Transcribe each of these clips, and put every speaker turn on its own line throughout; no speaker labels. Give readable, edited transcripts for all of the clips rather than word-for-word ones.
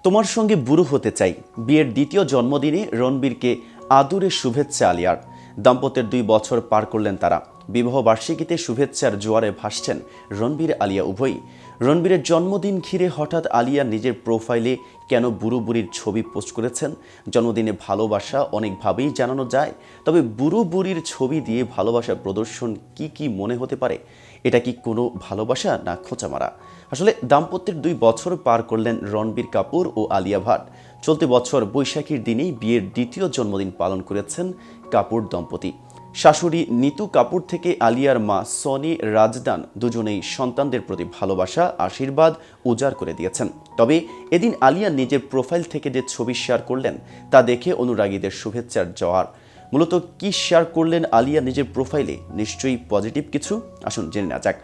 তোমার সঙ্গে বুড়ো হতে চাই। বিয়ের দ্বিতীয় জন্মদিনে রণবীরকে আদুরে শুভেচ্ছা আলিয়ার। দাম্পত্যের 2 বছর পার করলেন তারা। বিবাহ বার্ষিকীতে শুভেচ্ছার জোয়ারে ভাসছেন রণবীর আলিয়া উভয়ই। রণবীরের জন্মদিন ঘিরে হঠাৎ আলিয়া নিজের প্রোফাইলে কেন বুড়ো বুড়ির ছবি পোস্ট করেছেন? জন্মদিনে ভালোবাসা অনেকভাবেই জানানো যায়, তবে বুড়ো বুড়ির ছবি দিয়ে ভালোবাসা প্রদর্শন কি মনে হতে পারে? এটা কি কোনো ভালোবাসা না খোঁচামারা? আসলে দাম্পত্যের 2 বছর পার করলেন রণবীর কাপুর ও আলিয়া ভাট। চলতি বছর বৈশাখীর দিনেই বিয়ের দ্বিতীয় জন্মদিন পালন করেছেন কাপুর দম্পতি। শাশুড়ি নিতু কাপুর থেকে আলিয়ার মা সনি রাজদান দুজনেই সন্তানদের প্রতি ভালোবাসা আশীর্বাদ উজাড় করে দিয়েছেন। তবে এদিন আলিয়া নিজের প্রোফাইল থেকে যে ছবি শেয়ার করলেন তা দেখে অনুরাগীদের শুভেচ্ছার জোয়ার। মূলত কি শেয়ার করলেন আলিয়া নিজের প্রোফাইলে? নিশ্চয়ই পজিটিভ কিছু। আসুন জেনে নেওয়া যাক।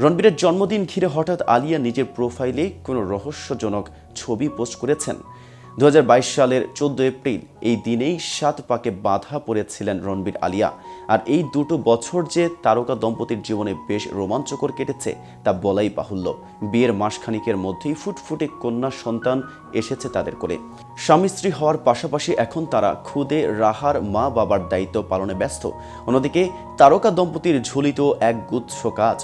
রণবীরের জন্মদিন ঘিরে হঠাৎ আলিয়া নিজের প্রোফাইলে কোনো রহস্যজনক ছবি পোস্ট করেছেন। 2022 সালের 14 এপ্রিল এই দিনেই 7 পাকে বাঁধা পড়েছিলেন রণবীর আলিয়া। আর এই 2 বছর যে তারকা দম্পতির জীবনে বেশ রোমাঞ্চকর কেটেছে তা বলাই বাহুল্য। বিয়ের মাসখানিকের মধ্যেই ফুটফুটে কন্যা সন্তান এসেছে তাদের কোলে। স্বামী স্ত্রী হওয়ার পাশাপাশি এখন তারা খুদে রাহার মা বাবার দায়িত্ব পালনে ব্যস্ত। অন্যদিকে তারকা দম্পতির ঝুলিত এক গুচ্ছ কাজ।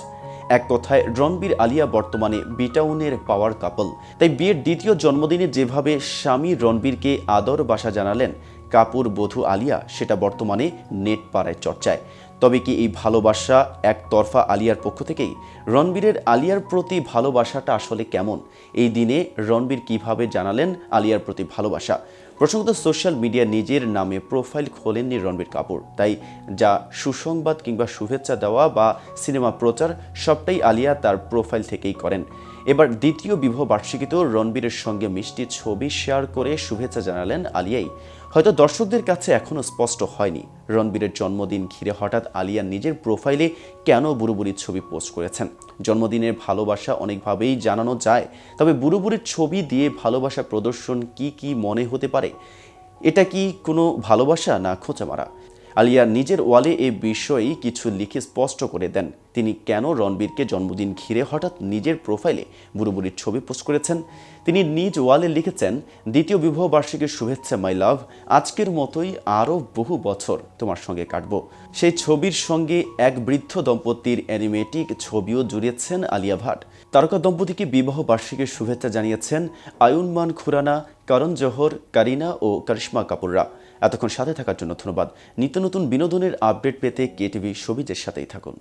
এক কথায় রণবীর আলিয়া বর্তমানে বিটাউনের পাওয়ার কাপল। তাই বিয়ের দ্বিতীয় জন্মদিনে যেভাবে স্বামী রণবীরকে আদর বাসা জানালেন কাপুর বধূ আলিয়া, সেটা বর্তমানে নেট পাড়ায় চর্চায়। তবে কি এই ভালোবাসা একতরফা আলিয়ার পক্ষ থেকেই? রণবীরের আলিয়ার প্রতি ভালোবাসাটা আসলে কেমন? এই দিনে রণবীর কিভাবে জানালেন আলিয়ার প্রতি ভালোবাসা? প্রসঙ্গত, সোশ্যাল মিডিয়া নিজের নামে প্রোফাইল খোলেননি রণবীর কাপুর। তাই যা সুসংবাদ কিংবা শুভেচ্ছা দেওয়া বা সিনেমা প্রচার সবটাই আলিয়া তার প্রোফাইল থেকেই করেন। এবার দ্বিতীয় বিবাহ বার্ষিকীতেও রণবীরের সঙ্গে মিষ্টি ছবি শেয়ার করে শুভেচ্ছা জানালেন আলিয়াই। হয়তো দর্শকদের কাছে এখনও স্পষ্ট হয়নি রণবীরের জন্মদিন ঘিরে হঠাৎ আলিয়া নিজের প্রোফাইলে কেন বুড়ো বুড়ির ছবি পোস্ট করেছেন। জন্মদিনের ভালোবাসা অনেকভাবেই জানানো যায়, তবে বুড়ো বুড়ির ছবি দিয়ে ভালোবাসা প্রদর্শন কি মনে হতে পারে? এটা কি কোনো ভালোবাসা না খোঁচামারা? আলিয়া নিজের ওয়ালে এ বিষয়ে কিছু লিখে স্পষ্ট করে দেন তিনি কেন রণবীরকে জন্মদিন ঘিরে হঠাৎ নিজের প্রোফাইলে বুড়ো বুড়ির ছবি পোস্ট করেছেন। তিনি নিজ ওয়ালে লিখেছেন, দ্বিতীয় বিবাহ বার্ষিকীর শুভেচ্ছা মাই লাভ। আজকের মতোই আরও বহু বছর তোমার সঙ্গে কাটবো। সেই ছবির সঙ্গে এক বৃদ্ধ দম্পতির অ্যানিমেটিক ছবিও জুড়িয়েছেন আলিয়া ভাট। তারকা দম্পতিকে বিবাহ বার্ষিকীর শুভেচ্ছা জানিয়েছেন আয়ুষ্মান খুরানা, করণ জোহর, কারিনা ও করিশ্মা কাপুররা। এতক্ষণ সাথে থাকার জন্য ধন্যবাদ। নিত্য নতুন বিনোদনের আপডেট পেতে কেটিভি শোবিজের সাথেই থাকুন।